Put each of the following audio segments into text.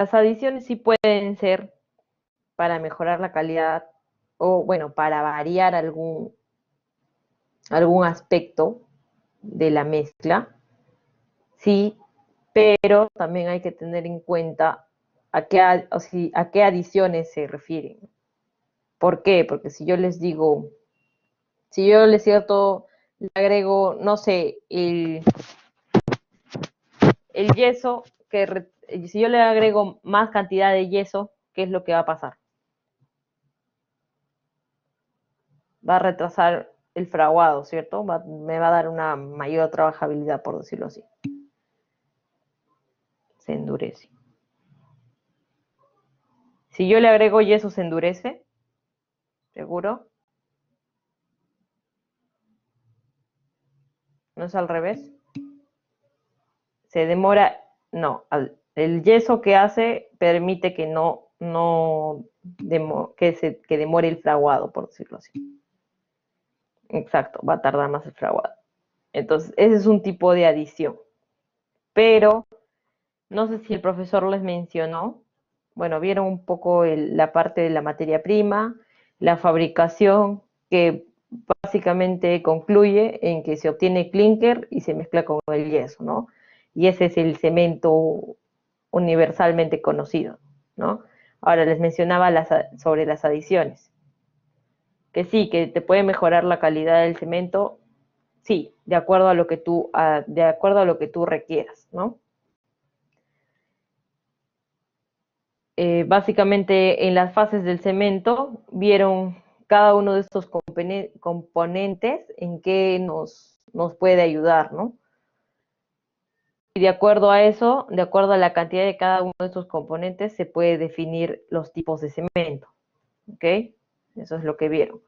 las adiciones sí pueden ser para mejorar la calidad o, bueno, para variar algún aspecto de la mezcla, sí, pero también hay que tener en cuenta a qué adiciones se refieren. ¿Por qué? Porque si yo les digo, si yo les cierto, le agrego, no sé, el yeso, si yo le agrego más cantidad de yeso, ¿qué es lo que va a pasar? Va a retrasar el fraguado, ¿cierto? Me va a dar una mayor trabajabilidad, por decirlo así. Se endurece. Si yo le agrego yeso, se endurece, ¿seguro? ¿No es al revés? Se demora, no, el yeso que hace permite que que demore el fraguado, por decirlo así. Exacto, va a tardar más el fraguado. Entonces, ese es un tipo de adición. Pero, no sé si el profesor les mencionó, bueno, vieron un poco la parte de la materia prima, la fabricación, que básicamente concluye en que se obtiene clinker y se mezcla con el yeso, ¿no? Y ese es el cemento universalmente conocido, ¿no? Ahora les mencionaba sobre las adiciones, que sí, que te puede mejorar la calidad del cemento, sí, de acuerdo a lo que tú requieras, ¿no? Básicamente en las fases del cemento vieron cada uno de estos componentes en qué nos puede ayudar, ¿no? Y de acuerdo a eso, de acuerdo a la cantidad de cada uno de estos componentes, se puede definir los tipos de cemento, ¿ok? Eso es lo que vieron.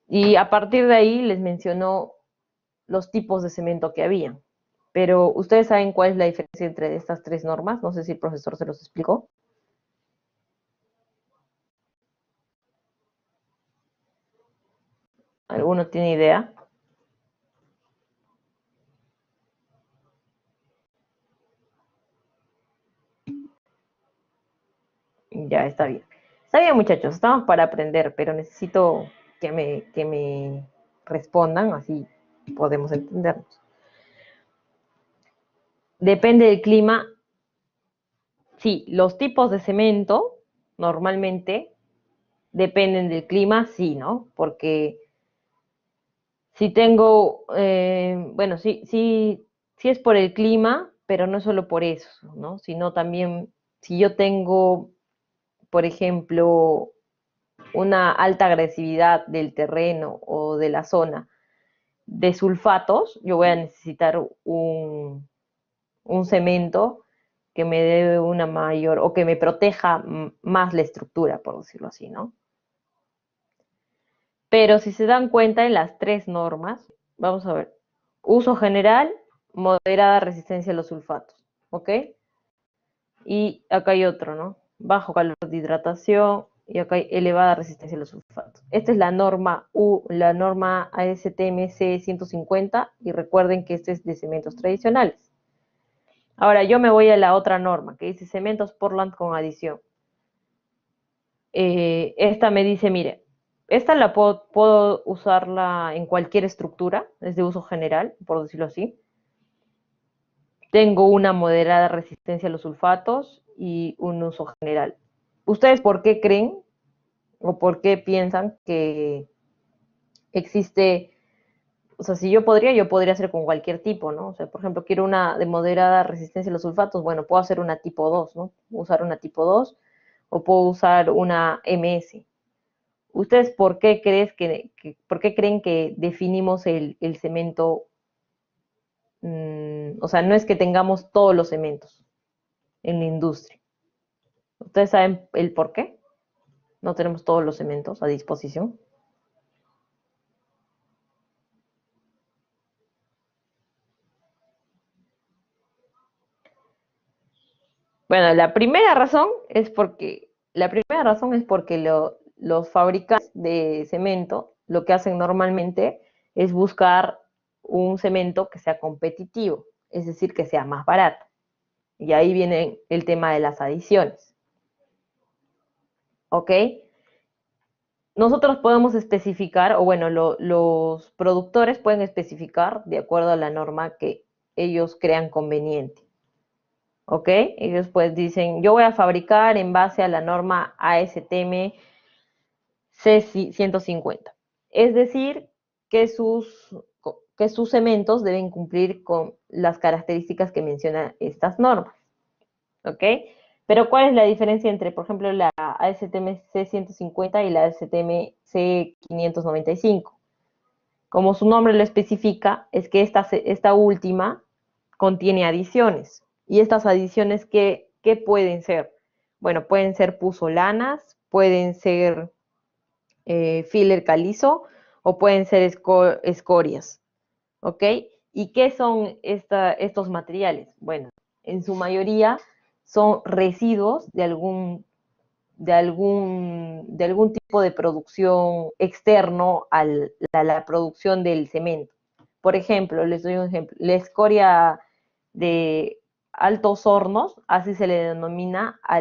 Y a partir de ahí les mencionó los tipos de cemento que habían. Pero, ¿ustedes saben cuál es la diferencia entre estas tres normas? No sé si el profesor se los explicó. ¿Alguno tiene idea? Ya, está bien. Está bien, muchachos, estamos para aprender, pero necesito que me respondan, así podemos entendernos. Depende del clima. Sí, los tipos de cemento normalmente dependen del clima, sí, ¿no? Porque si tengo, bueno, sí es por el clima, pero no solo por eso, ¿no? Sino también si yo tengo, por ejemplo, una alta agresividad del terreno o de la zona de sulfatos, yo voy a necesitar un cemento que me dé una mayor o que me proteja más la estructura, por decirlo así, ¿no? Pero si se dan cuenta en las tres normas, vamos a ver, uso general, moderada resistencia a los sulfatos, ¿ok? Y acá hay otro, ¿no? Bajo calor de hidratación y acá hay elevada resistencia a los sulfatos. Esta es la norma ASTM-C 150 y recuerden que este es de cementos tradicionales. Ahora yo me voy a la otra norma que dice cementos Portland con adición. Esta me dice, mire, esta la puedo usarla en cualquier estructura, es de uso general, por decirlo así. Tengo una moderada resistencia a los sulfatos y un uso general. ¿Ustedes por qué creen o por qué piensan que existe? O sea, si yo podría hacer con cualquier tipo, ¿no? O sea, por ejemplo, quiero una de moderada resistencia a los sulfatos, bueno, puedo hacer una tipo 2, ¿no? Usar una tipo 2 o puedo usar una MS. ¿Ustedes por qué creen que definimos el cemento? O sea, no es que tengamos todos los cementos en la industria. ¿Ustedes saben el por qué? No tenemos todos los cementos a disposición. Bueno, la primera razón es porque los fabricantes de cemento lo que hacen normalmente es buscar un cemento que sea competitivo, es decir, que sea más barato. Y ahí viene el tema de las adiciones. ¿Ok? Nosotros podemos especificar, o bueno, los productores pueden especificar de acuerdo a la norma que ellos crean conveniente. ¿Ok? Ellos pues dicen, yo voy a fabricar en base a la norma ASTM C150. Es decir, que sus cementos deben cumplir con las características que mencionan estas normas. ¿Ok? Pero ¿cuál es la diferencia entre, por ejemplo, la ASTM C150 y la ASTM C595? Como su nombre lo especifica, es que esta última contiene adiciones. ¿Y estas adiciones qué pueden ser? Bueno, pueden ser puzolanas, pueden ser filler calizo o pueden ser escorias. ¿Ok? ¿Y qué son estos materiales? Bueno, en su mayoría son residuos de algún tipo de producción externo a la producción del cemento. Por ejemplo, les doy un ejemplo, la escoria de altos hornos, así se le denomina a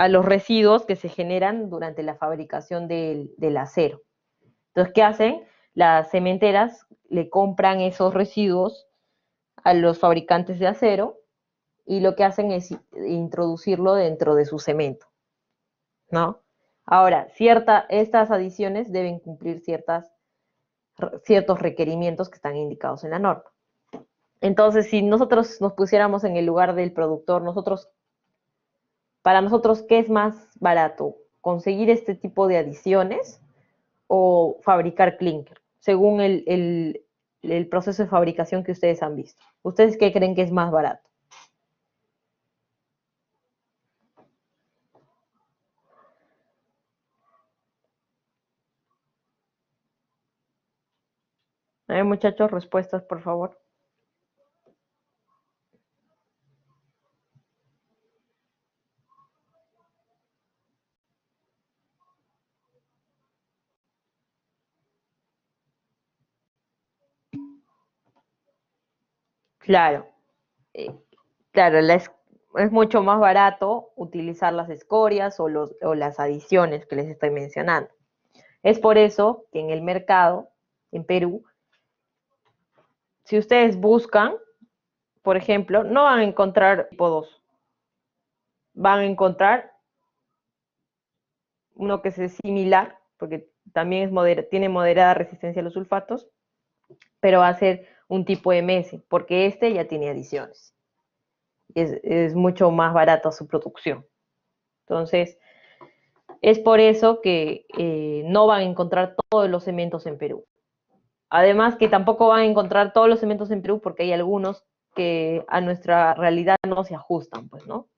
los residuos que se generan durante la fabricación del acero. Entonces, ¿qué hacen? Las cementeras le compran esos residuos a los fabricantes de acero y lo que hacen es introducirlo dentro de su cemento, ¿no? Ahora, estas adiciones deben cumplir ciertos requerimientos que están indicados en la norma. Entonces, si nosotros nos pusiéramos en el lugar del productor, para nosotros, ¿qué es más barato? ¿Conseguir este tipo de adiciones o fabricar clinker? Según el proceso de fabricación que ustedes han visto. ¿Ustedes qué creen que es más barato? A ver, muchachos, respuestas, por favor. Claro, eh, claro, es mucho más barato utilizar las escorias o las adiciones que les estoy mencionando. Es por eso que en el mercado, en Perú, si ustedes buscan, por ejemplo, no van a encontrar tipo 2, van a encontrar uno que es similar, porque también tiene moderada resistencia a los sulfatos, pero va a ser un tipo MS, porque este ya tiene adiciones. Es mucho más barata su producción. Entonces, es por eso que no van a encontrar todos los cementos en Perú. Además que tampoco van a encontrar todos los cementos en Perú porque hay algunos que a nuestra realidad no se ajustan, pues, ¿no?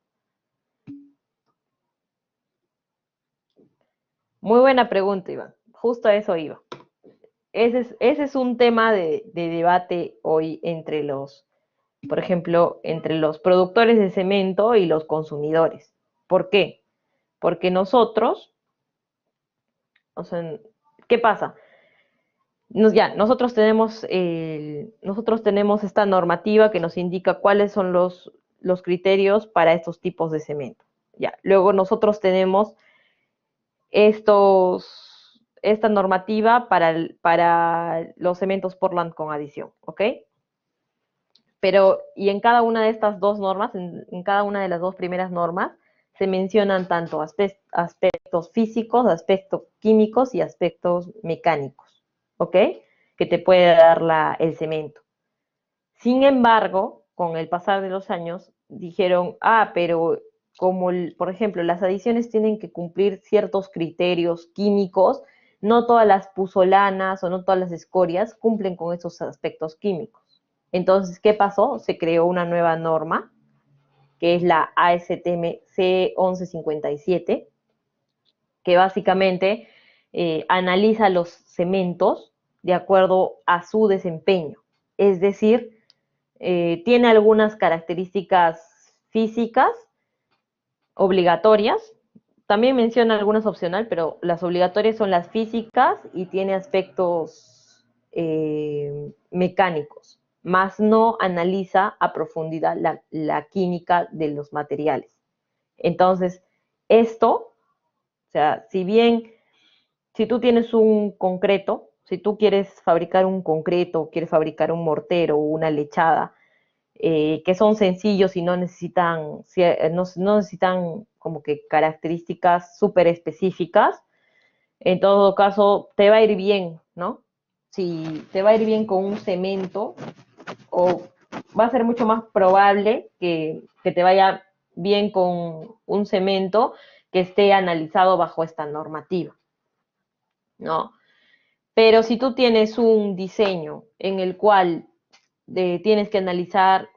Muy buena pregunta, Iván. Justo a eso iba. Ese es un tema de debate hoy por ejemplo, entre los productores de cemento y los consumidores. ¿Por qué? Porque o sea, ¿qué pasa? Nosotros tenemos esta normativa que nos indica cuáles son los criterios para estos tipos de cemento. Ya, luego nosotros tenemos esta normativa para los cementos Portland con adición, ¿ok? Pero, y en cada una de estas dos normas, en cada una de las dos primeras normas, se mencionan tanto aspectos físicos, aspectos químicos y aspectos mecánicos, ¿ok? Que te puede dar el cemento. Sin embargo, con el pasar de los años, dijeron, pero como, por ejemplo, las adiciones tienen que cumplir ciertos criterios químicos, no todas las puzolanas o no todas las escorias cumplen con esos aspectos químicos. Entonces, ¿qué pasó? Se creó una nueva norma, que es la ASTM C1157, que básicamente analiza los cementos de acuerdo a su desempeño. Es decir, tiene algunas características físicas obligatorias. También menciona algunas opcional, pero las obligatorias son las físicas y tiene aspectos mecánicos. más no analiza a profundidad la química de los materiales. Entonces, esto, o sea, si tú tienes un concreto, si tú quieres fabricar un concreto, quieres fabricar un mortero o una lechada, que son sencillos y no necesitan, no necesitan como que características súper específicas, en todo caso te va a ir bien, ¿no? Si te va a ir bien con un cemento, o va a ser mucho más probable que te vaya bien con un cemento que esté analizado bajo esta normativa, ¿no? Pero si tú tienes un diseño en el cual tienes que analizar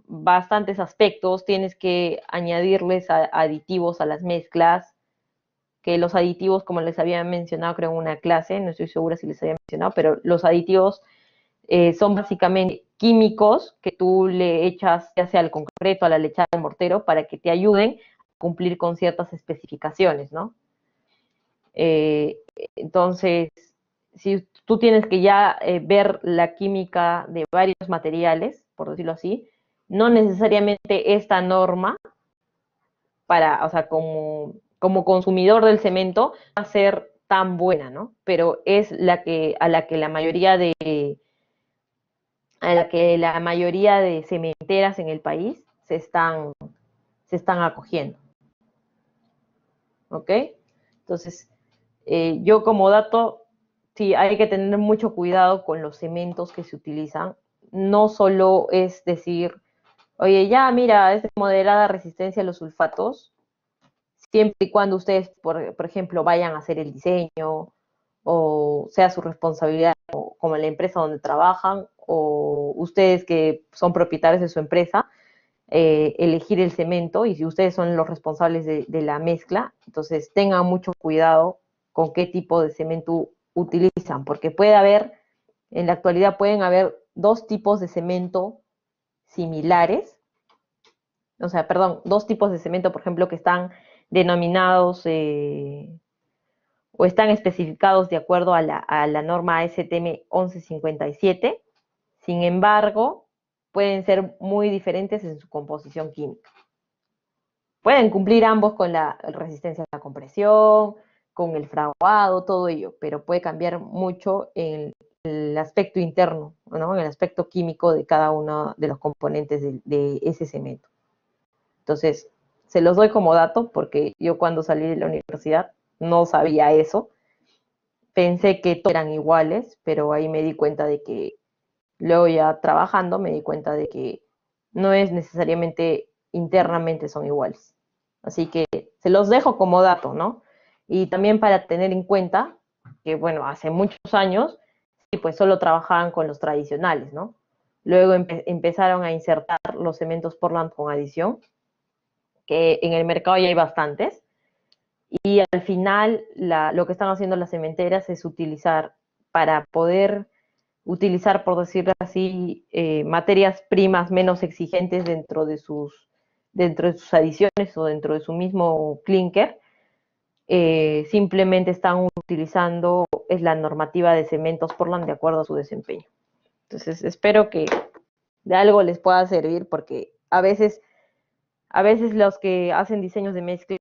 bastantes aspectos, tienes que añadirles aditivos a las mezclas, que los aditivos, como les había mencionado creo en una clase, no estoy segura si les había mencionado, pero los aditivos son básicamente químicos que tú le echas ya sea al concreto, a la lechada, al mortero, para que te ayuden a cumplir con ciertas especificaciones, ¿no? Entonces, si tú tienes que ya ver la química de varios materiales, por decirlo así, no necesariamente esta norma para, o sea, como consumidor del cemento va a ser tan buena, ¿no? Pero es a la que la mayoría de cementeras en el país se están acogiendo, ¿ok? Entonces, yo como dato, sí, hay que tener mucho cuidado con los cementos que se utilizan. No solo es decir, oye, ya, mira, es de moderada resistencia a los sulfatos, siempre y cuando ustedes, por ejemplo, vayan a hacer el diseño o sea su responsabilidad como en la empresa donde trabajan o ustedes que son propietarios de su empresa, elegir el cemento y si ustedes son los responsables de la mezcla, entonces tengan mucho cuidado con qué tipo de cemento utilizan, porque puede haber, en la actualidad pueden haber dos tipos de cemento similares, o sea, perdón, dos tipos de cemento, por ejemplo, que están denominados o están especificados de acuerdo a la norma ASTM 1157. Sin embargo, pueden ser muy diferentes en su composición química. Pueden cumplir ambos con la resistencia a la compresión, con el fraguado, todo ello, pero puede cambiar mucho en el aspecto interno, ¿no? En el aspecto químico de cada uno de los componentes de ese cemento. Entonces, se los doy como dato porque yo cuando salí de la universidad no sabía eso. Pensé que todos eran iguales, pero ahí me di cuenta de que, luego ya trabajando, me di cuenta de que no es necesariamente internamente son iguales. Así que se los dejo como dato, ¿no? Y también para tener en cuenta que, bueno, hace muchos años, sí, pues solo trabajaban con los tradicionales, ¿no? Luego empezaron a insertar los cementos Portland con adición, que en el mercado ya hay bastantes, y al final lo que están haciendo las cementeras es utilizar, para poder utilizar, por decirlo así, materias primas menos exigentes dentro de sus adiciones o dentro de su mismo clinker, simplemente están utilizando es la normativa de cementos Portland de acuerdo a su desempeño. Entonces, espero que de algo les pueda servir porque a veces los que hacen diseños de mezcla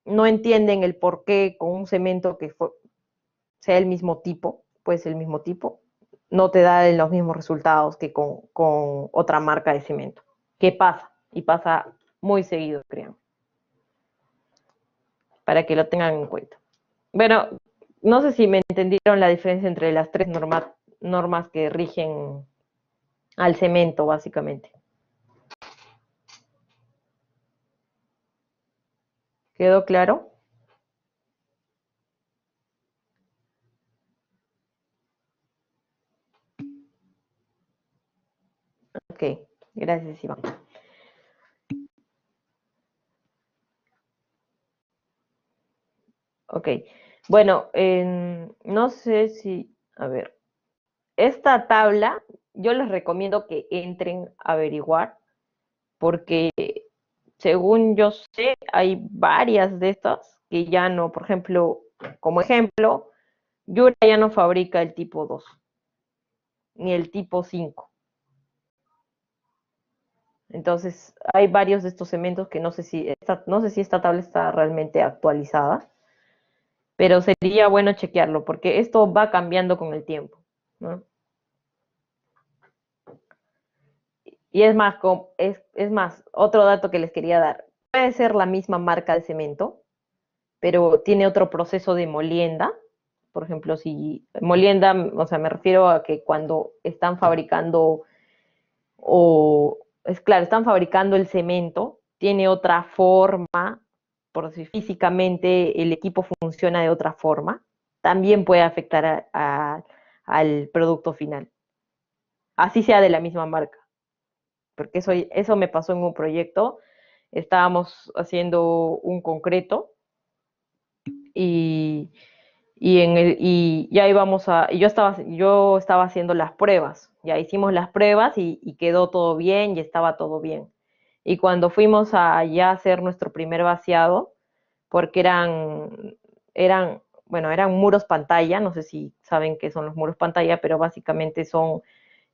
no entienden el por qué con un cemento que sea el mismo tipo, pues el mismo tipo, no te da los mismos resultados que con otra marca de cemento. ¿Qué pasa? Y pasa muy seguido, creo. Para que lo tengan en cuenta. Bueno, no sé si me entendieron la diferencia entre las tres normas que rigen al cemento, básicamente. ¿Quedó claro? Ok, gracias, Iván. Ok, bueno, no sé si, a ver, esta tabla yo les recomiendo que entren a averiguar porque según yo sé, hay varias de estas que ya no, por ejemplo, como ejemplo, Yura ya no fabrica el tipo 2 ni el tipo 5. Entonces, hay varios de estos cementos que no sé si esta tabla está realmente actualizada, pero sería bueno chequearlo porque esto va cambiando con el tiempo, ¿no? Y es más, otro dato que les quería dar. Puede ser la misma marca de cemento, pero tiene otro proceso de molienda. Por ejemplo, si molienda, o sea, me refiero a que cuando están fabricando o es claro, están fabricando el cemento, tiene otra forma, por si físicamente el equipo funciona de otra forma, también puede afectar al producto final, así sea de la misma marca, porque eso me pasó en un proyecto, estábamos haciendo un concreto y, y ya íbamos y yo estaba haciendo las pruebas, ya hicimos las pruebas y quedó todo bien y estaba todo bien. Y cuando fuimos a ya hacer nuestro primer vaciado, porque bueno, eran muros pantalla, no sé si saben qué son los muros pantalla, pero básicamente son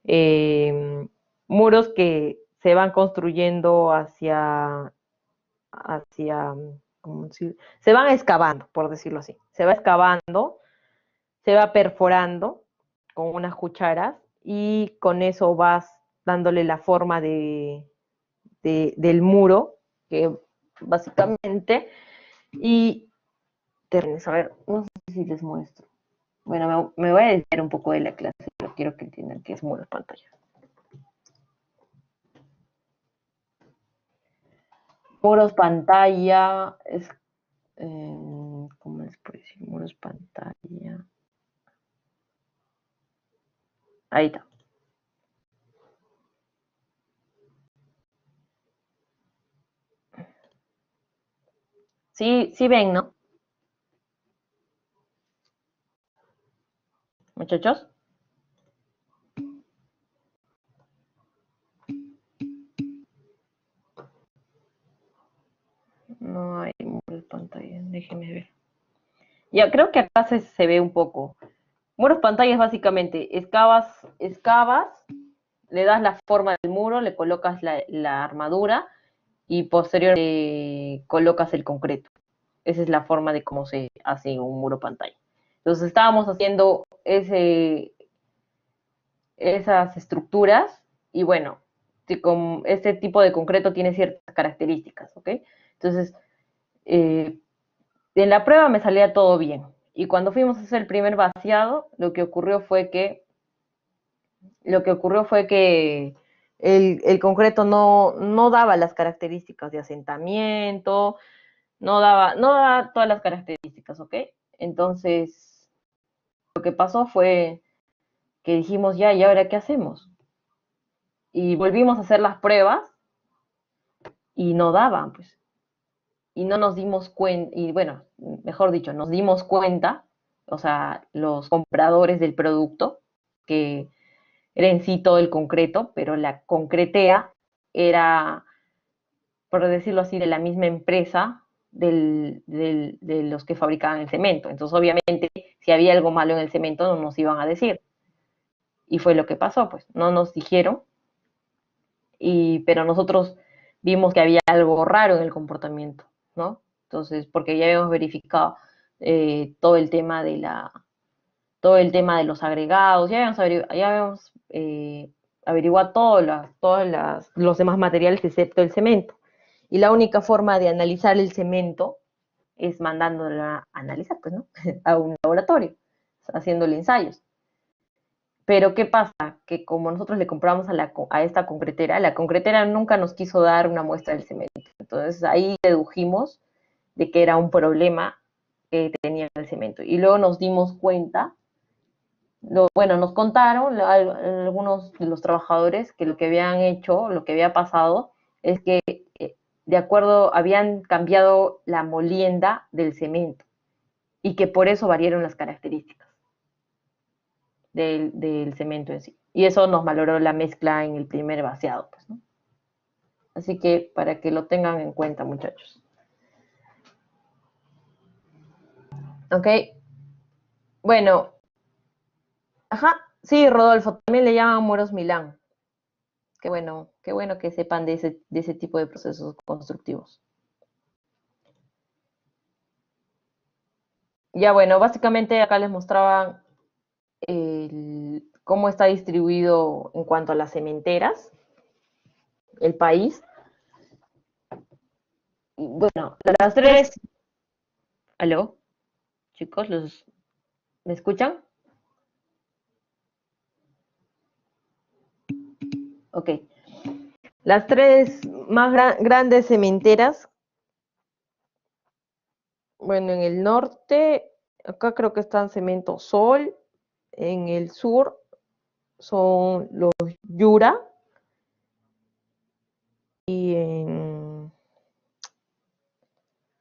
eh, muros que se van construyendo hacia, ¿cómo decir? Se van excavando, por decirlo así. Se va excavando, se va perforando con unas cucharas y con eso vas dándole la forma del muro, que básicamente, y a ver, no sé si les muestro. Bueno, me voy a desviar un poco de la clase, pero quiero que entiendan que es muros pantalla. Muros pantalla es, ¿cómo les puedo decir? Muros pantalla. Ahí está. Sí, sí ven, ¿no? Muchachos. No hay muros pantalla, déjenme ver. Ya, creo que acá se ve un poco. Muros pantalla es básicamente, excavas, le das la forma del muro, le colocas la armadura y posteriormente colocas el concreto. Esa es la forma de cómo se hace un muro pantalla. Entonces estábamos haciendo esas estructuras y bueno, este tipo de concreto tiene ciertas características, ¿ok? Entonces, eh, en la prueba me salía todo bien. Y cuando fuimos a hacer el primer vaciado, lo que ocurrió fue que el concreto no daba las características de asentamiento, no daba todas las características, ¿ok? Entonces, lo que pasó fue que dijimos, ya, ¿y ahora qué hacemos? Y volvimos a hacer las pruebas y no daban, pues. Y no nos dimos cuenta, y bueno, mejor dicho, nos dimos cuenta, o sea, los compradores del producto, que era en sí todo el concreto, pero la concretea era, por decirlo así, de la misma empresa de los que fabricaban el cemento. Entonces, obviamente, si había algo malo en el cemento, no nos iban a decir. Y fue lo que pasó, pues, no nos dijeron, pero nosotros vimos que había algo raro en el comportamiento, ¿no? Entonces, porque ya habíamos verificado todo el tema de los agregados, ya habíamos averiguado los demás materiales excepto el cemento. Y la única forma de analizar el cemento es mandándola a analizar, pues, ¿no? A un laboratorio, haciéndole ensayos. Pero ¿qué pasa? Que como nosotros le compramos a esta concretera, la concretera nunca nos quiso dar una muestra del cemento. Entonces ahí dedujimos de que era un problema que tenía el cemento. Y luego nos dimos cuenta, bueno, nos contaron algunos de los trabajadores que lo que habían hecho, lo que había pasado, es que de acuerdo, habían cambiado la molienda del cemento y que por eso variaron las características del cemento en sí. Y eso nos valoró la mezcla en el primer vaciado, pues, ¿no? Así que para que lo tengan en cuenta, muchachos. ¿Ok? Bueno, ajá, sí, Rodolfo, también le llaman muros Milán. Que bueno, Qué bueno que sepan de ese tipo de procesos constructivos. Ya bueno, básicamente acá les mostraban cómo está distribuido en cuanto a las cementeras, el país. Y bueno, las tres... ¿Aló? Chicos, ¿me escuchan? Ok. Las tres más grandes cementeras, bueno, en el norte, acá creo que están Cemento Sol, en el sur son los Yura, y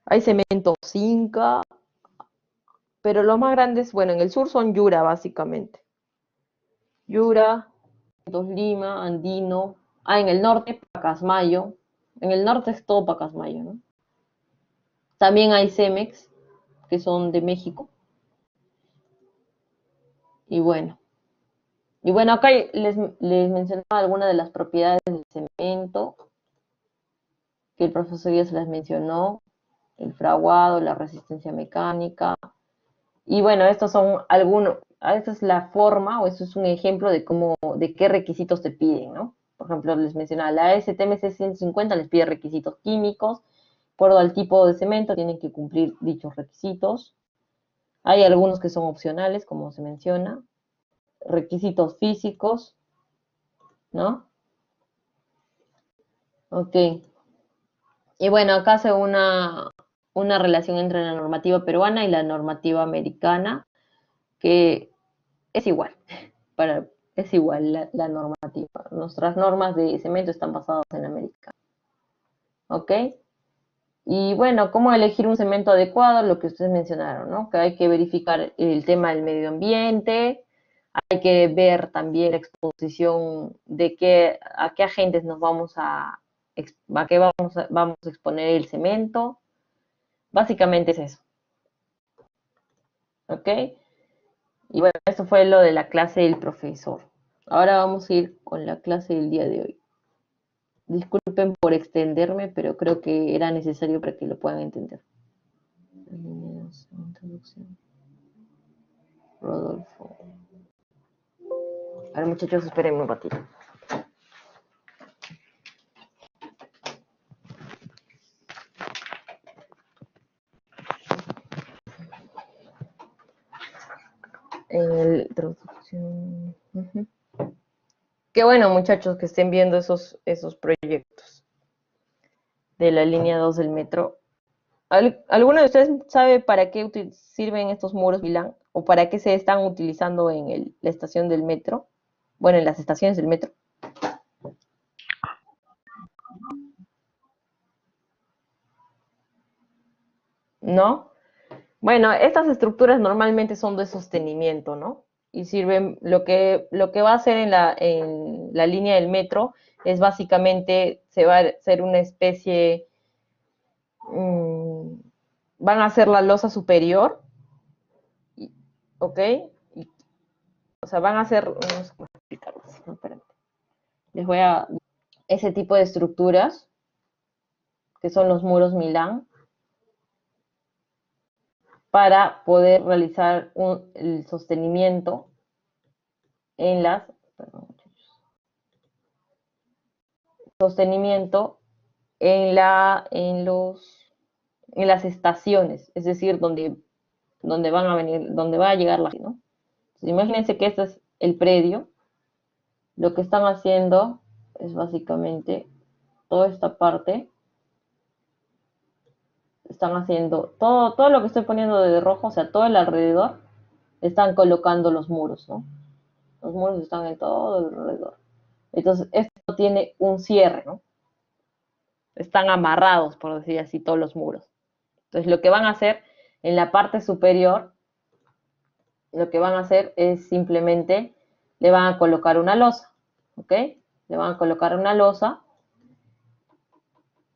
hay Cemento Cinca, pero los más grandes, bueno, en el sur son Yura, básicamente. Yura, Cementos Lima, Andino, en el norte, Pacasmayo, en el norte es todo Pacasmayo, ¿no? También hay Cemex, que son de México, y bueno. Y bueno, acá les mencionaba algunas de las propiedades del cemento, que el profesor ya se las mencionó, el fraguado, la resistencia mecánica. Y bueno, estos son algunos, esta es la forma o esto es un ejemplo de cómo, de qué requisitos te piden, ¿no? Por ejemplo, les mencionaba, la STMC 150 les pide requisitos químicos, de acuerdo al tipo de cemento tienen que cumplir dichos requisitos. Hay algunos que son opcionales, como se menciona, requisitos físicos, ¿no? Ok. Y bueno, acá hace una relación entre la normativa peruana y la normativa americana, que es igual, para, es igual la normativa. Nuestras normas de cemento están basadas en América. ¿Ok? Y bueno, ¿cómo elegir un cemento adecuado? Lo que ustedes mencionaron, ¿no? Que hay que verificar el tema del medio ambiente, hay que ver también la exposición de a qué agentes nos vamos a qué vamos a exponer el cemento. Básicamente es eso. ¿Ok? Y bueno, eso fue lo de la clase del profesor. Ahora vamos a ir con la clase del día de hoy. Disculpen por extenderme, pero creo que era necesario para que lo puedan entender. Introducción. Rodolfo. A ver, muchachos, esperen un ratito. Introducción. Qué bueno, muchachos, que estén viendo esos proyectos de la línea 2 del metro. ¿Alguno de ustedes sabe para qué sirven estos muros Milán? ¿O para qué se están utilizando en la estación del metro? Bueno, en las estaciones del metro. ¿No? Bueno, estas estructuras normalmente son de sostenimiento, ¿no? Y sirven, lo que va a hacer en la línea del metro es básicamente, se va a hacer una especie, van a hacer la losa superior, ¿ok? Y, o sea, van a hacer, no sé cómo explicarlo, no, les voy a, ese tipo de estructuras, que son los muros Milán, para poder realizar el sostenimiento en las, perdón, sostenimiento en las estaciones, es decir, donde van a venir, donde va a llegar la gente, ¿no? Entonces, imagínense que este es el predio, lo que están haciendo es básicamente toda esta parte, están haciendo todo lo que estoy poniendo de rojo, o sea, todo el alrededor, están colocando los muros, ¿no? Los muros están en todo alrededor. Entonces, esto tiene un cierre, ¿no? Están amarrados, por decir así, todos los muros. Entonces, lo que van a hacer en la parte superior, lo que van a hacer es simplemente le van a colocar una losa, ¿ok? Le van a colocar una losa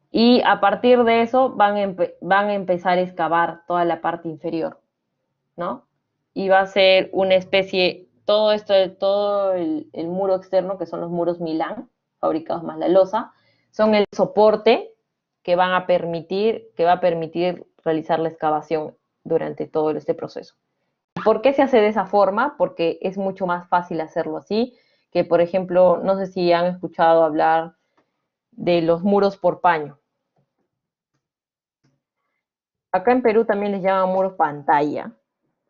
y a partir de eso van a empezar a excavar toda la parte inferior, ¿no? Y va a ser una especie, todo esto, todo el muro externo, que son los muros Milán, fabricados más la losa, son el soporte que va a permitir realizar la excavación durante todo este proceso. ¿Por qué se hace de esa forma? Porque es mucho más fácil hacerlo así que, por ejemplo, no sé si han escuchado hablar de los muros por paño. Acá en Perú también les llaman muros pantalla,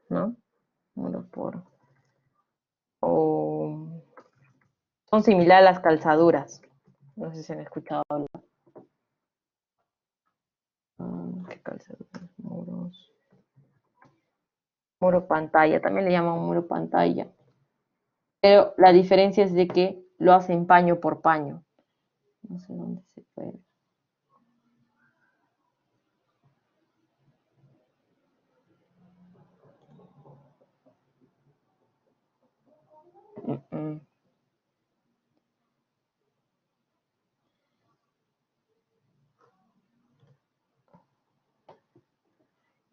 ¿no? Muros por... O son similares a las calzaduras. No sé si han escuchado hablar. ¿Qué calzaduras? Muros. Muro pantalla, también le llaman muro pantalla. Pero la diferencia es de que lo hacen paño por paño. No sé dónde se puede.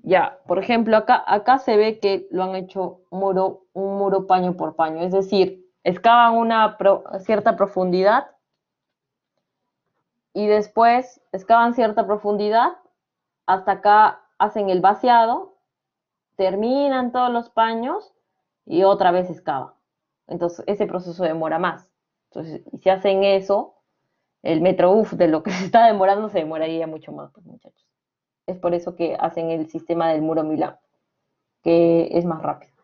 Ya, por ejemplo, acá se ve que lo han hecho un muro paño por paño, es decir, excavan una cierta profundidad y después excavan cierta profundidad, hasta acá hacen el vaciado, terminan todos los paños y otra vez excavan. Entonces, ese proceso demora más. Entonces, si hacen eso, el metro de lo que se está demorando se demoraría mucho más, pues, muchachos. Es por eso que hacen el sistema del muro Milán, que es más rápido.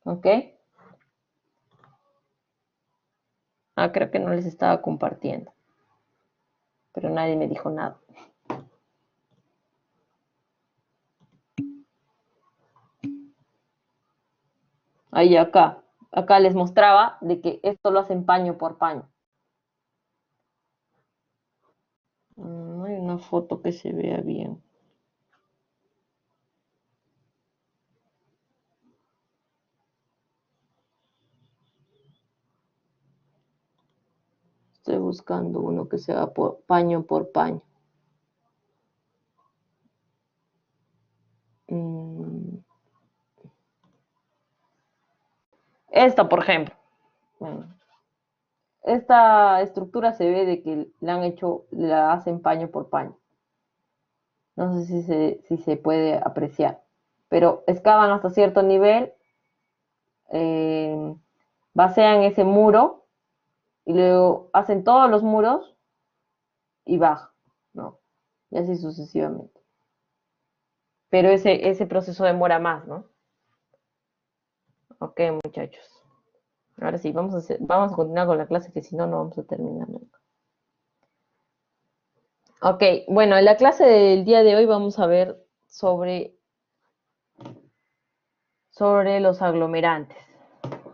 ¿Ok? Creo que no les estaba compartiendo, pero nadie me dijo nada. Ahí acá les mostraba de que esto lo hacen paño por paño. No hay una foto que se vea bien. Estoy buscando uno que sea paño por paño. Esta, por ejemplo. Esta estructura se ve de que la hacen paño por paño. No sé si se puede apreciar. Pero excavan hasta cierto nivel, vacían ese muro y luego hacen todos los muros y bajan, ¿no? Y así sucesivamente. Pero ese proceso demora más, ¿no? Ok, muchachos. Ahora sí, vamos a continuar con la clase, que si no, no vamos a terminar nunca. Ok, bueno, en la clase del día de hoy vamos a ver sobre los aglomerantes.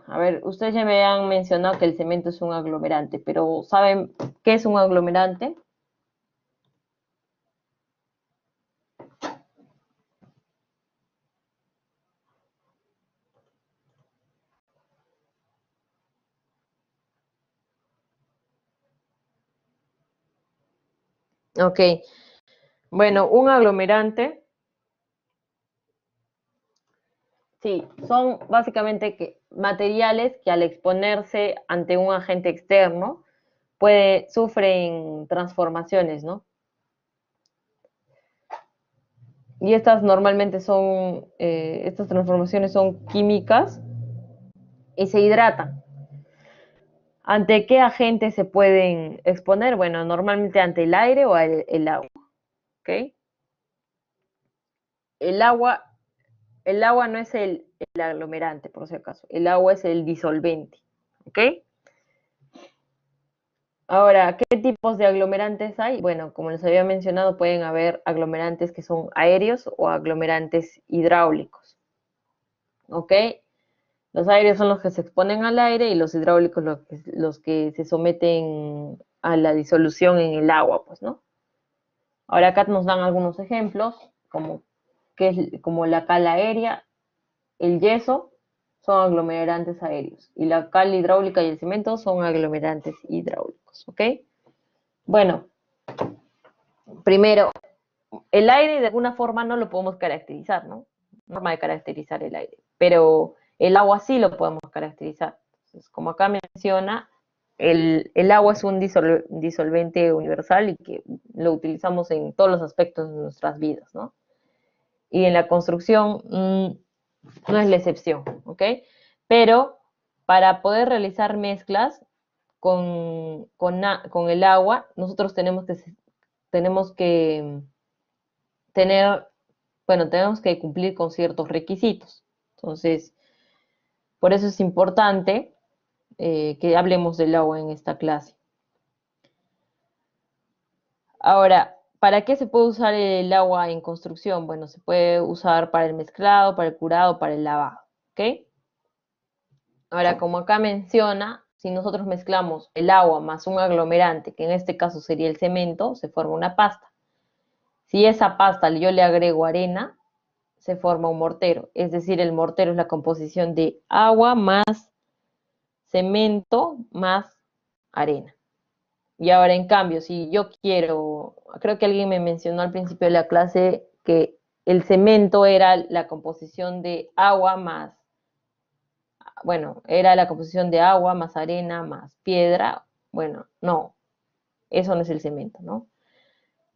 A ver, ustedes ya me han mencionado que el cemento es un aglomerante, pero ¿saben qué es un aglomerante? Ok, bueno, un aglomerante, sí, son básicamente materiales que al exponerse ante un agente externo, sufren transformaciones, ¿no? Y estas normalmente estas transformaciones son químicas y se hidratan. ¿Ante qué agentes se pueden exponer? Bueno, normalmente ante el aire o el agua, ¿ok? El agua, el agua no es el aglomerante, por si acaso. El agua es el disolvente, ¿ok? Ahora, ¿qué tipos de aglomerantes hay? Bueno, como les había mencionado, pueden haber aglomerantes que son aéreos o aglomerantes hidráulicos, ¿ok? Los aéreos son los que se exponen al aire y los hidráulicos los que se someten a la disolución en el agua, pues, ¿no? Ahora acá nos dan algunos ejemplos, como la cal aérea, el yeso, son aglomerantes aéreos. Y la cal hidráulica y el cemento son aglomerantes hidráulicos, ¿ok? Bueno, primero, el aire de alguna forma no lo podemos caracterizar, ¿no? No forma de caracterizar el aire, pero el agua sí lo podemos caracterizar. Entonces, como acá menciona, el agua es un disolvente universal y que lo utilizamos en todos los aspectos de nuestras vidas, ¿no? Y en la construcción no es la excepción, ¿ok? Pero para poder realizar mezclas con el agua, nosotros tenemos que tener, bueno, tenemos que cumplir con ciertos requisitos. Entonces, por eso es importante que hablemos del agua en esta clase. Ahora, ¿para qué se puede usar el agua en construcción? Bueno, se puede usar para el mezclado, para el curado, para el lavado, ¿ok? Ahora, como acá menciona, si nosotros mezclamos el agua más un aglomerante, que en este caso sería el cemento, se forma una pasta. Si esa pasta yo le agrego arena, se forma un mortero. Es decir, el mortero es la composición de agua más cemento más arena. Y ahora, en cambio, si yo quiero, creo que alguien me mencionó al principio de la clase que el cemento era la composición de agua más, bueno, era la composición de agua más arena más piedra. Bueno, no, eso no es el cemento, ¿no?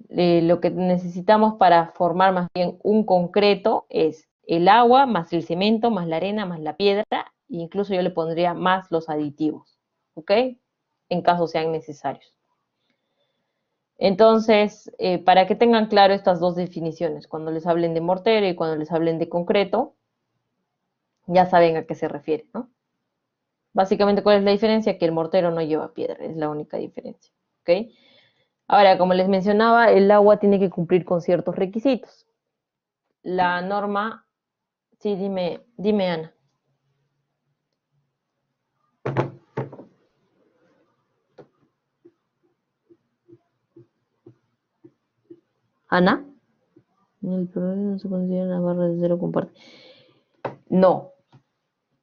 Lo que necesitamos para formar más bien un concreto es el agua más el cemento más la arena más la piedra, e incluso yo le pondría más los aditivos, ¿ok? En caso sean necesarios. Entonces, para que tengan claro estas dos definiciones, cuando les hablen de mortero y cuando les hablen de concreto, ya saben a qué se refiere, ¿no? Básicamente, ¿cuál es la diferencia? Que el mortero no lleva piedra, es la única diferencia, ¿ok? Ahora, como les mencionaba, el agua tiene que cumplir con ciertos requisitos. La norma, sí, dime Ana. Ana, el problema no se considera una barra de cero comparte. No,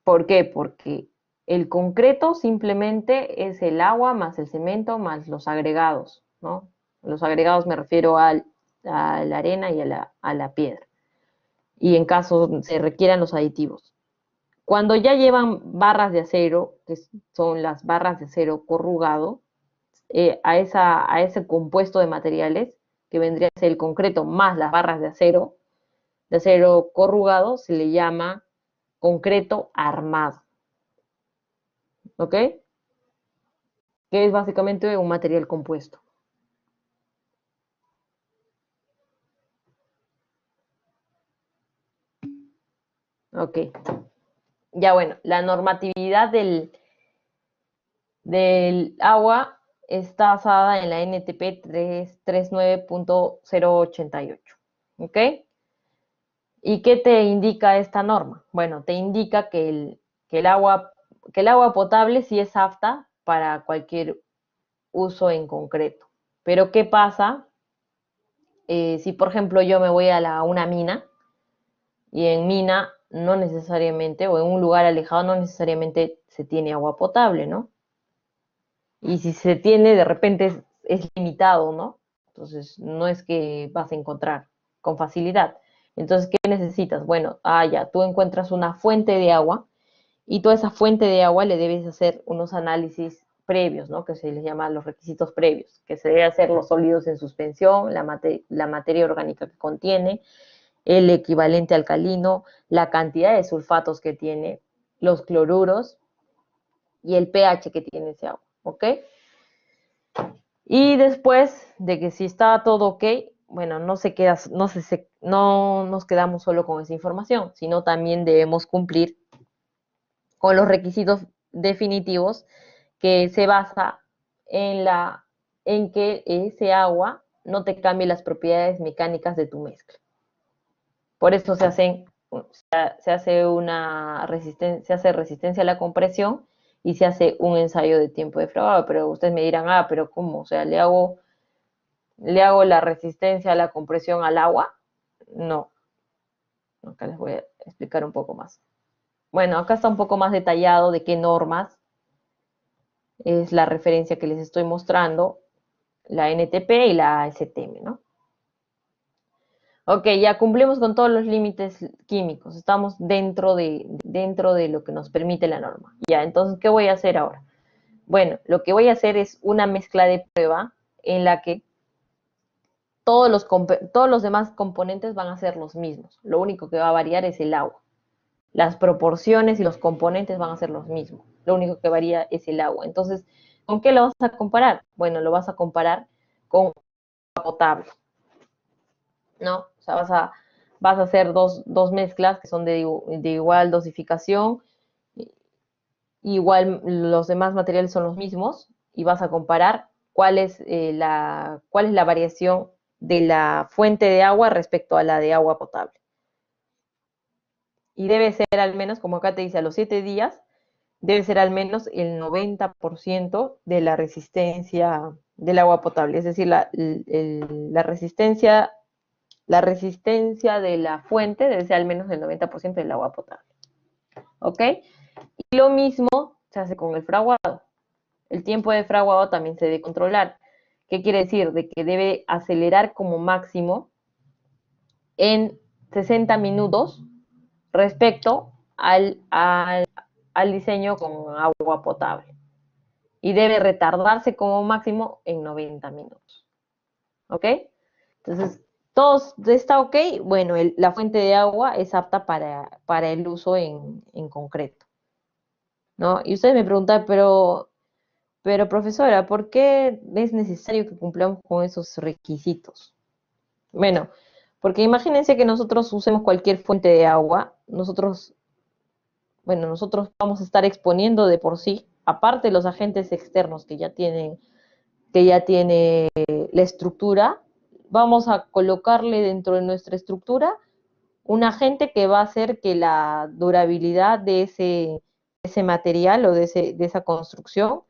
¿por qué? Porque el concreto simplemente es el agua más el cemento más los agregados, ¿no? Los agregados me refiero a la arena y a la piedra. Y en caso se requieran los aditivos. Cuando ya llevan barras de acero, que son las barras de acero corrugado, a ese compuesto de materiales, que vendría a ser el concreto más las barras de acero corrugado, se le llama concreto armado. ¿Ok? Que es básicamente un material compuesto. Ok. Ya bueno, la normatividad del agua está basada en la NTP 339.088. ¿Ok? ¿Y qué te indica esta norma? Bueno, te indica que el agua potable sí es apta para cualquier uso en concreto. Pero ¿qué pasa si, por ejemplo, yo me voy a una mina y en mina no necesariamente, o en un lugar alejado no necesariamente se tiene agua potable, ¿no? Y si se tiene, de repente es limitado, ¿no? Entonces, no es que vas a encontrar con facilidad. Entonces, ¿qué necesitas? Bueno, ya, tú encuentras una fuente de agua y toda esa fuente de agua le debes hacer unos análisis previos, ¿no? Que se les llama los requisitos previos, que se debe hacer los sólidos en suspensión, la materia orgánica que contiene, el equivalente alcalino, la cantidad de sulfatos que tiene, los cloruros y el pH que tiene ese agua, ¿ok? Y después de que si está todo ok, bueno, no nos quedamos solo con esa información, sino también debemos cumplir con los requisitos definitivos que se basa en que ese agua no te cambie las propiedades mecánicas de tu mezcla. Por eso se hace resistencia a la compresión y se hace un ensayo de tiempo de fragado. Pero ustedes me dirán, pero ¿cómo? O sea, ¿le hago la resistencia a la compresión al agua? No. Acá les voy a explicar un poco más. Bueno, acá está un poco más detallado de qué normas es la referencia que les estoy mostrando, la NTP y la STM, ¿no? Ok, ya cumplimos con todos los límites químicos, estamos dentro de lo que nos permite la norma. Ya, entonces, ¿qué voy a hacer ahora? Bueno, lo que voy a hacer es una mezcla de prueba en la que todos los demás componentes van a ser los mismos. Lo único que va a variar es el agua. Las proporciones y los componentes van a ser los mismos. Lo único que varía es el agua. Entonces, ¿con qué lo vas a comparar? Bueno, lo vas a comparar con agua potable, ¿no? O sea, vas a hacer dos mezclas que son de igual dosificación, igual los demás materiales son los mismos, y vas a comparar cuál es la variación de la fuente de agua respecto a la de agua potable. Y debe ser al menos, como acá te dice, a los 7 días, debe ser al menos el 90% de la resistencia del agua potable. Es decir, la resistencia de la fuente debe ser al menos el 90% del agua potable. ¿Ok? Y lo mismo se hace con el fraguado. El tiempo de fraguado también se debe controlar. ¿Qué quiere decir? De que debe acelerar como máximo en 60 minutos respecto al diseño con agua potable. Y debe retardarse como máximo en 90 minutos. ¿Ok? Entonces, todo está ok. Bueno, la fuente de agua es apta para el uso en concreto, ¿no? Y ustedes me preguntan, pero profesora, ¿por qué es necesario que cumplamos con esos requisitos? Bueno, porque imagínense que nosotros usemos cualquier fuente de agua, nosotros vamos a estar exponiendo de por sí, aparte de los agentes externos que ya tiene la estructura, vamos a colocarle dentro de nuestra estructura un agente que va a hacer que la durabilidad de ese material o de esa construcción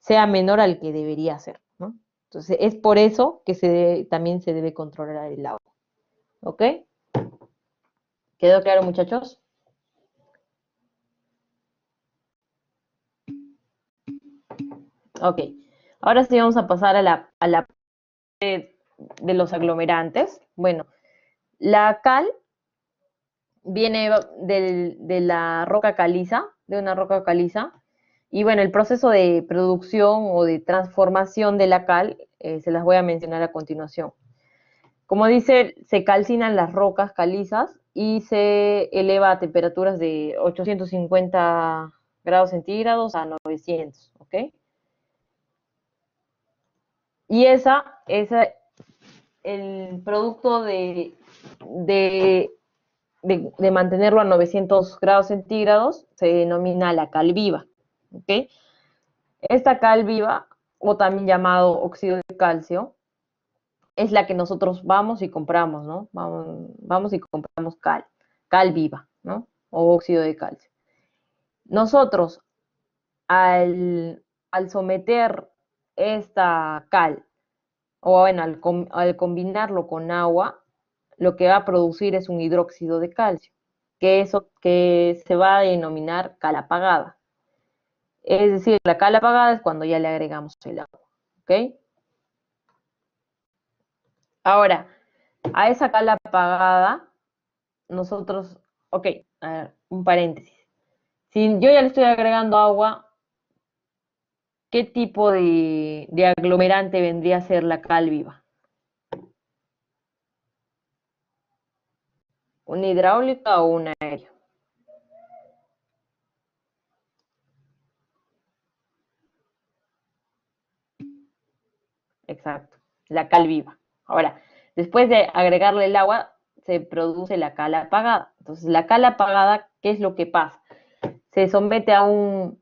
sea menor al que debería ser, ¿no? Entonces, es por eso que también se debe controlar el agua. ¿Ok? ¿Quedó claro, muchachos? Ok. Ahora sí vamos a pasar a la de los aglomerantes. Bueno, la cal viene de la roca caliza, de una roca caliza, y bueno, el proceso de producción o de transformación de la cal se las voy a mencionar a continuación. Como dice, se calcinan las rocas calizas y se eleva a temperaturas de 850 grados centígrados a 900, ¿ok? Y el producto de mantenerlo a 900 grados centígrados se denomina la cal viva, ¿ok? Esta cal viva, o también llamado óxido de calcio, es la que nosotros vamos y compramos, ¿no? Vamos y compramos cal viva, ¿no? O óxido de calcio. Nosotros, al someter esta cal, o bueno, al combinarlo con agua, lo que va a producir es un hidróxido de calcio, que se va a denominar cal apagada. Es decir, la cal apagada es cuando ya le agregamos el agua, ¿ok? Ahora, a esa cal apagada, nosotros, ok, a ver, un paréntesis. Si yo ya le estoy agregando agua, ¿qué tipo de aglomerante vendría a ser la cal viva? ¿Una hidráulica o una aérea? Exacto, la cal viva. Ahora, después de agregarle el agua, se produce la cal apagada. Entonces, la cal apagada, ¿qué es lo que pasa? Se somete a un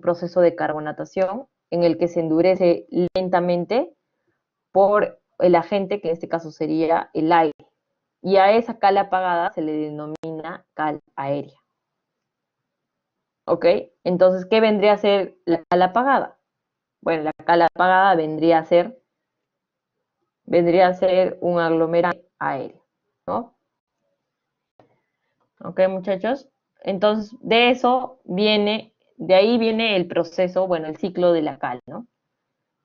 proceso de carbonatación en el que se endurece lentamente por el agente, que en este caso sería el aire. Y a esa cal apagada se le denomina cal aérea. ¿Ok? Entonces, ¿qué vendría a ser la cal apagada? Bueno, la cal apagada vendría a ser un aglomerante aéreo, ¿no? ¿Ok, muchachos? Entonces, de ahí viene el proceso, bueno, el ciclo de la cal, ¿no?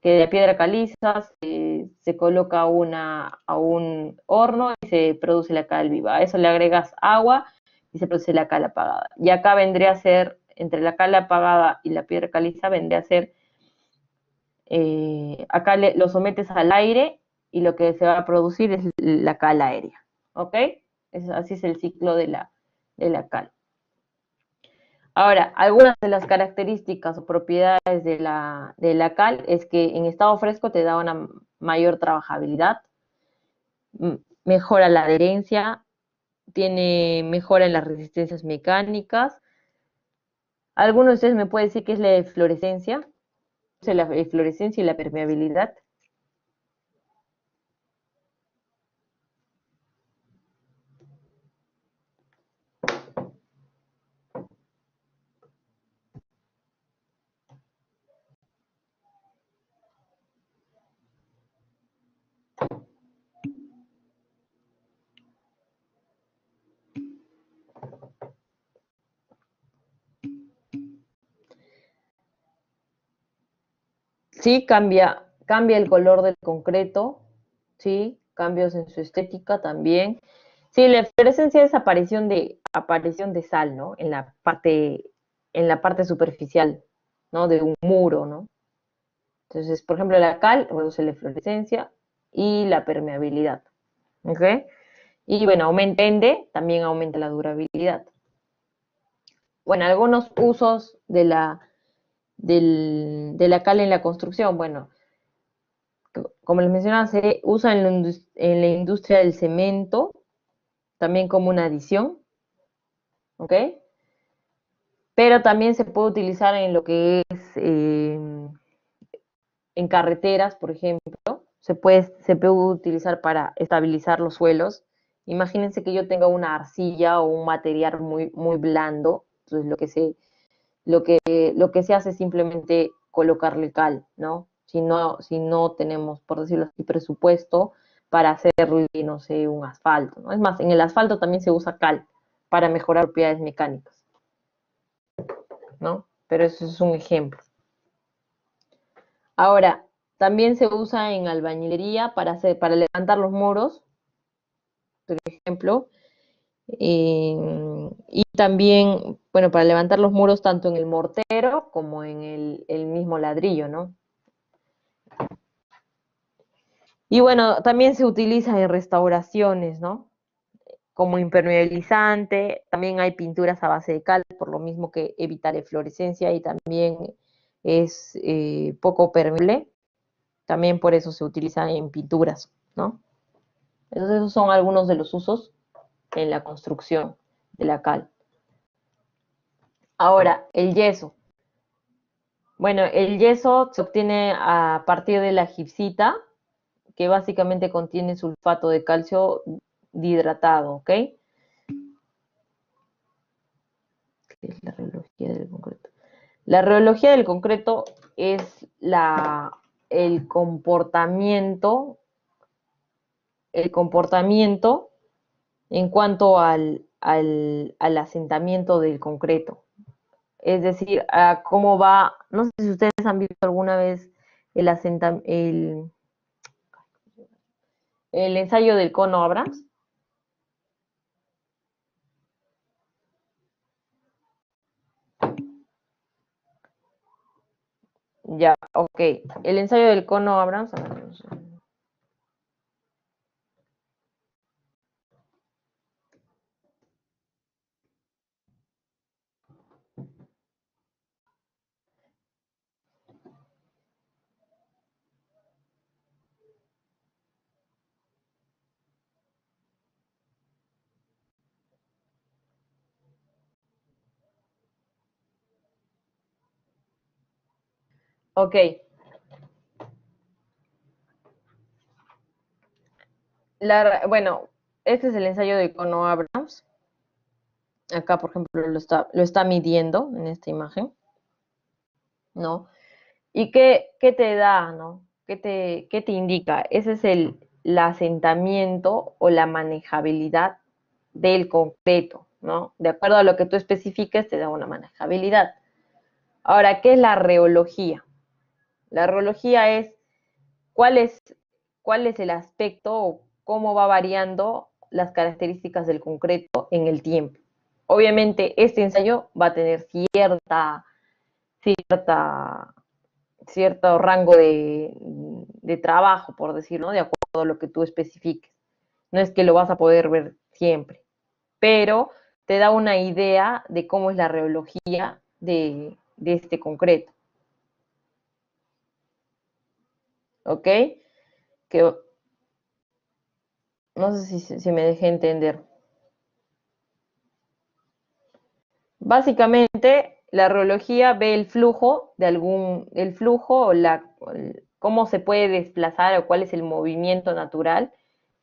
Que de la piedra caliza se coloca a un horno y se produce la cal viva. A eso le agregas agua y se produce la cal apagada. Y acá vendría a ser entre la cal apagada y la piedra caliza vendría a ser, acá lo sometes al aire y lo que se va a producir es la cal aérea, ¿ok? Así es el ciclo de la cal. Ahora, algunas de las características o propiedades de la cal es que en estado fresco te da una mayor trabajabilidad, mejora la adherencia, mejora en las resistencias mecánicas. ¿Alguno de ustedes me puede decir qué es la eflorescencia? O sea, la eflorescencia y la permeabilidad. Sí, cambia el color del concreto, sí, cambios en su estética también. Sí, la eflorescencia es aparición de sal, ¿no? En la parte superficial, ¿no? De un muro, ¿no? Entonces, por ejemplo, la cal reduce la eflorescencia y la permeabilidad, ¿ok? Y bueno, también aumenta la durabilidad. Bueno, algunos usos de la cal en la construcción, bueno, como les mencionaba, se usa en la industria del cemento, también como una adición, ¿ok? Pero también se puede utilizar en lo que es en carreteras, por ejemplo, se puede utilizar para estabilizar los suelos. Imagínense que yo tenga una arcilla o un material muy blando, entonces lo que se hace es simplemente colocarle cal, ¿no? Si no tenemos, por decirlo así, presupuesto para hacerle, no sé, un asfalto, ¿no? Es más, en el asfalto también se usa cal para mejorar propiedades mecánicas, ¿no? Pero eso es un ejemplo. Ahora, también se usa en albañilería para levantar los muros, por ejemplo, y también, bueno, para levantar los muros tanto en el mortero como en el mismo ladrillo, ¿no? Y bueno, también se utiliza en restauraciones, ¿no? Como impermeabilizante, también hay pinturas a base de cal, por lo mismo que evita la eflorescencia y también es poco permeable, también por eso se utiliza en pinturas, ¿no? Entonces esos son algunos de los usos en la construcción de la cal. Ahora, el yeso. Bueno, el yeso se obtiene a partir de la gipsita, que básicamente contiene sulfato de calcio dihidratado, ¿ok? ¿Qué es la reología del concreto? La reología del concreto es el comportamiento en cuanto al asentamiento del concreto. Es decir, a cómo va, no sé si ustedes han visto alguna vez el ensayo del cono Abrams. Ya, ok. El ensayo del cono Abrams. A ver, no sé. Ok. Bueno, este es el ensayo del cono Abrams. Acá, por ejemplo, lo está midiendo en esta imagen, ¿no? ¿Y qué te da, no? Qué te indica? Ese es el asentamiento o la manejabilidad del concreto, ¿no? De acuerdo a lo que tú especifiques, te da una manejabilidad. Ahora, ¿qué es la reología? La reología es cuál es, cuál es el aspecto o cómo va variando las características del concreto en el tiempo. Obviamente, este ensayo va a tener cierta, cierto rango de trabajo, por decirlo, ¿no? De acuerdo a lo que tú especifiques. No es que lo vas a poder ver siempre, pero te da una idea de cómo es la reología de este concreto. ¿Ok? Que no sé si me dejé entender. Básicamente, la reología ve el flujo o cómo se puede desplazar o cuál es el movimiento natural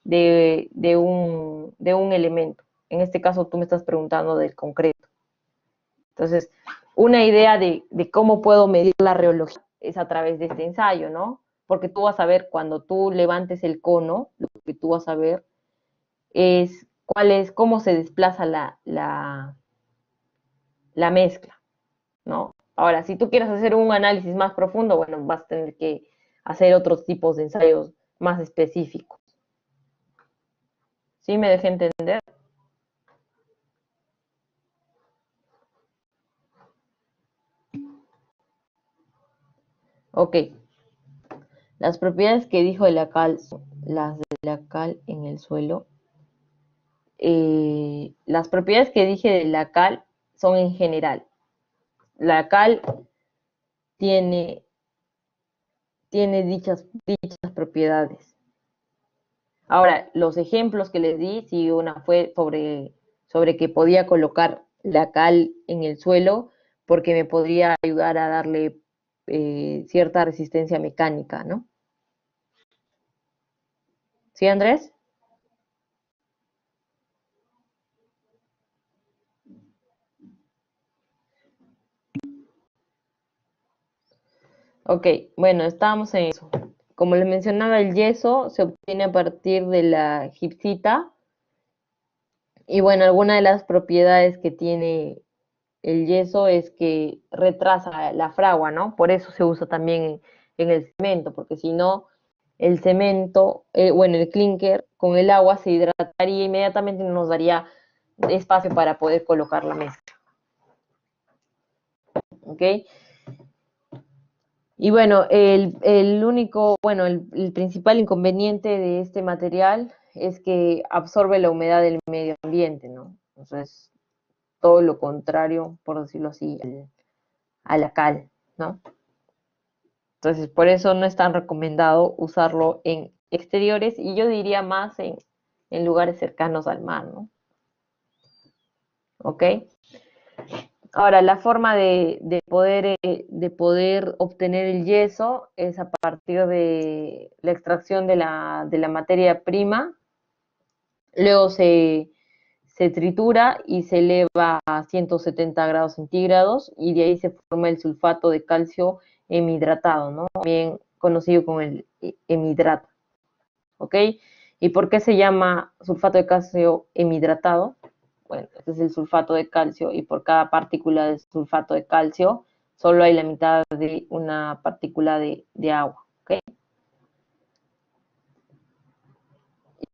de un elemento. En este caso, tú me estás preguntando del concreto. Entonces, una idea de cómo puedo medir la reología es a través de este ensayo, ¿no? Porque tú vas a ver cuando tú levantes el cono, lo que tú vas a ver es cómo se desplaza la mezcla, ¿no? Ahora, si tú quieres hacer un análisis más profundo, bueno, vas a tener que hacer otros tipos de ensayos más específicos. ¿Sí me dejé entender? Ok. Las propiedades que dijo de la cal, las de la cal en el suelo. Las propiedades que dije de la cal son en general. La cal tiene, tiene dichas propiedades. Ahora, los ejemplos que les di, si una fue sobre que podía colocar la cal en el suelo porque me podría ayudar a darle cierta resistencia mecánica, ¿no? ¿Sí, Andrés? Ok, bueno, estábamos en eso. Como les mencionaba, el yeso se obtiene a partir de la gipsita. Y bueno, alguna de las propiedades que tiene el yeso es que retrasa la fragua, ¿no? Por eso se usa también en el cemento, porque si no, el cemento, bueno, el clinker con el agua se hidrataría inmediatamente y no nos daría espacio para poder colocar la mezcla. ¿Ok? Y bueno, el principal inconveniente de este material es que absorbe la humedad del medio ambiente, ¿no? Entonces, todo lo contrario, por decirlo así, a la cal, ¿no? Entonces, por eso no es tan recomendado usarlo en exteriores y yo diría más en lugares cercanos al mar, ¿no? ¿Ok? Ahora, la forma de poder obtener el yeso es a partir de la extracción de la materia prima, luego se tritura y se eleva a 170 grados centígrados y de ahí se forma el sulfato de calcio hemihidratado, ¿no? También conocido como el hemidrato, ¿ok? ¿Y por qué se llama sulfato de calcio hemihidratado? Bueno, este es el sulfato de calcio y por cada partícula de sulfato de calcio solo hay la mitad de una partícula de agua, ¿ok?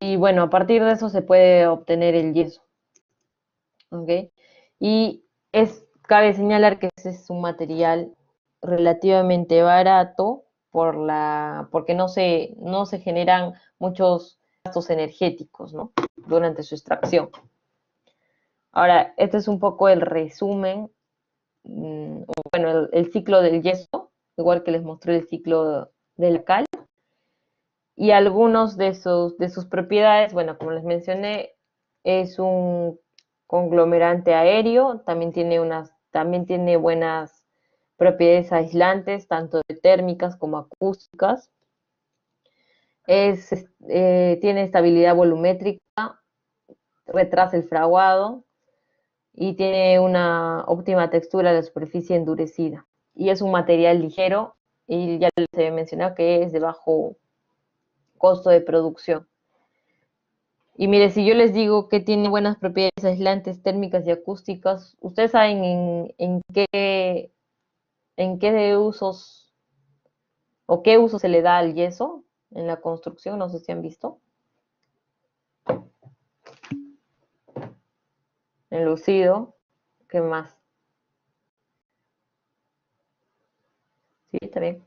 Y bueno, a partir de eso se puede obtener el yeso, ¿ok? Y cabe señalar que ese es un material relativamente barato porque no se generan muchos gastos energéticos, ¿no? Durante su extracción. Ahora, este es un poco el resumen, bueno, el ciclo del yeso, igual que les mostré el ciclo de la cal, y algunos de sus propiedades, bueno, como les mencioné, es un conglomerante aéreo, también tiene buenas propiedades aislantes, tanto térmicas como acústicas. Tiene estabilidad volumétrica, retrasa el fraguado y tiene una óptima textura de superficie endurecida. Y es un material ligero y ya les he mencionado que es de bajo costo de producción. Y mire, si yo les digo que tiene buenas propiedades aislantes, térmicas y acústicas, ¿ustedes saben en qué usos o qué uso se le da al yeso en la construcción? No sé si han visto. enlucido. ¿Qué más? Sí, está bien.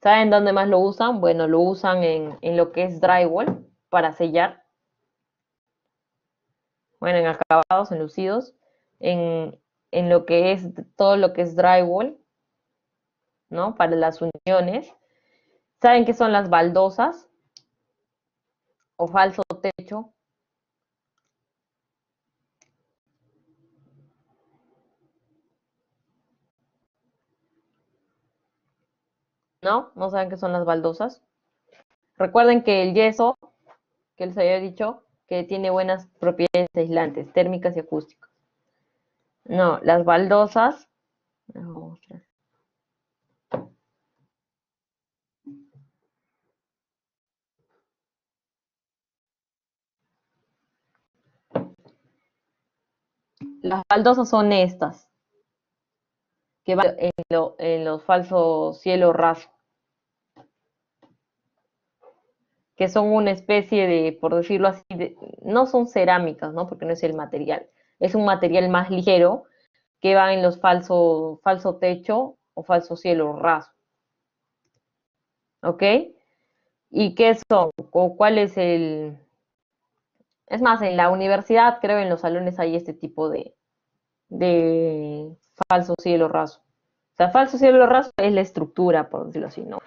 ¿Saben dónde más lo usan? Bueno, lo usan en lo que es drywall para sellar. Bueno, en acabados, en lucidos. En lo que es todo lo que es drywall, ¿no? Para las uniones. ¿Saben qué son las baldosas o falso techo? ¿No? ¿No saben qué son las baldosas? Recuerden que el yeso, que les había dicho, que tiene buenas propiedades aislantes, térmicas y acústicas. No, las baldosas, las baldosas son estas, que van en los falsos cielo raso, que son una especie de, por decirlo así, no son cerámicas, ¿no? Porque no es el material. Es un material más ligero que va en los falso techo o falso cielo raso. ¿Ok? ¿Y qué son? ¿O cuál es el...? Es más, en la universidad, creo, en los salones hay este tipo de falso cielo raso. O sea, falso cielo raso es la estructura, por decirlo así, ¿no?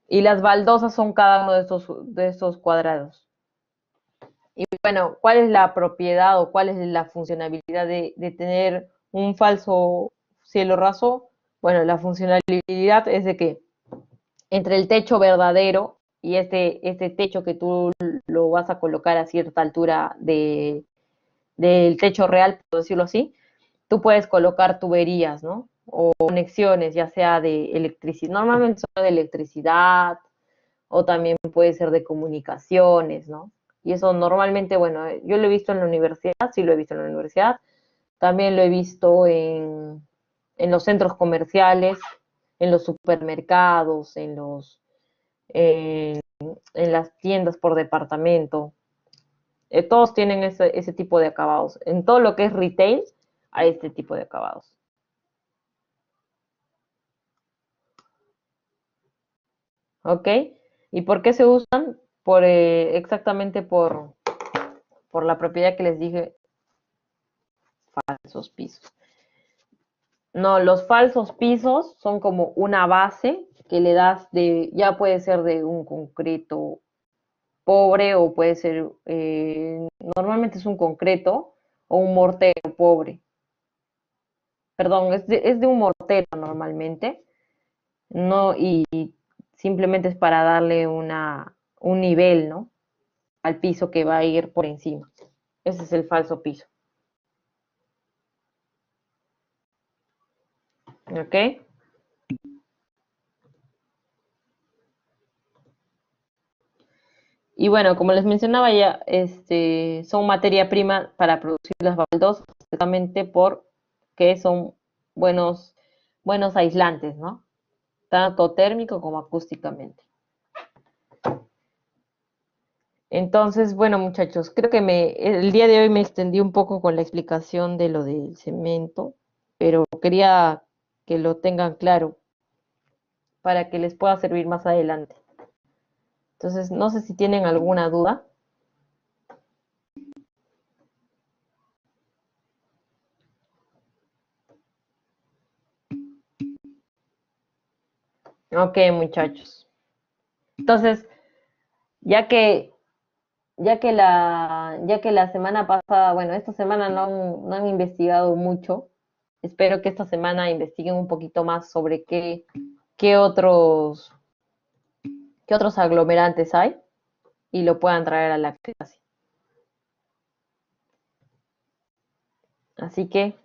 Y las baldosas son cada uno de estos cuadrados. Y bueno, ¿cuál es la propiedad o cuál es la funcionalidad de tener un falso cielo raso? Bueno, la funcionalidad es de que entre el techo verdadero y este techo que tú lo vas a colocar a cierta altura del techo real, por decirlo así, tú puedes colocar tuberías, ¿no? O conexiones, ya sea de electricidad, normalmente son de electricidad, o también puede ser de comunicaciones, ¿no? Y eso normalmente, bueno, yo lo he visto en la universidad, sí lo he visto en la universidad, también lo he visto en los centros comerciales, en los supermercados, en, en las tiendas por departamento. Todos tienen ese tipo de acabados. En todo lo que es retail, hay este tipo de acabados. ¿Ok? ¿Y por qué se usan? Exactamente por la propiedad que les dije, falsos pisos. No, los falsos pisos son como una base que le das ya puede ser de un concreto pobre o puede ser, normalmente es un concreto o un mortero pobre. Perdón, es de un mortero normalmente, no, y simplemente es para darle un nivel, ¿no? Al piso que va a ir por encima. Ese es el falso piso. ¿Ok? Y bueno, como les mencionaba ya, son materia prima para producir las baldosas, precisamente porque son buenos, buenos aislantes, ¿no? Tanto térmico como acústicamente. Entonces, bueno, muchachos, creo que el día de hoy me extendí un poco con la explicación de lo del cemento, pero quería que lo tengan claro para que les pueda servir más adelante. Entonces, no sé si tienen alguna duda. Ok, muchachos. Entonces, ya que ya que la semana pasada, bueno, esta semana no han investigado mucho, espero que esta semana investiguen un poquito más sobre qué otros, qué otros aglomerantes hay y lo puedan traer a la clase. Así que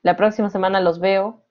la próxima semana los veo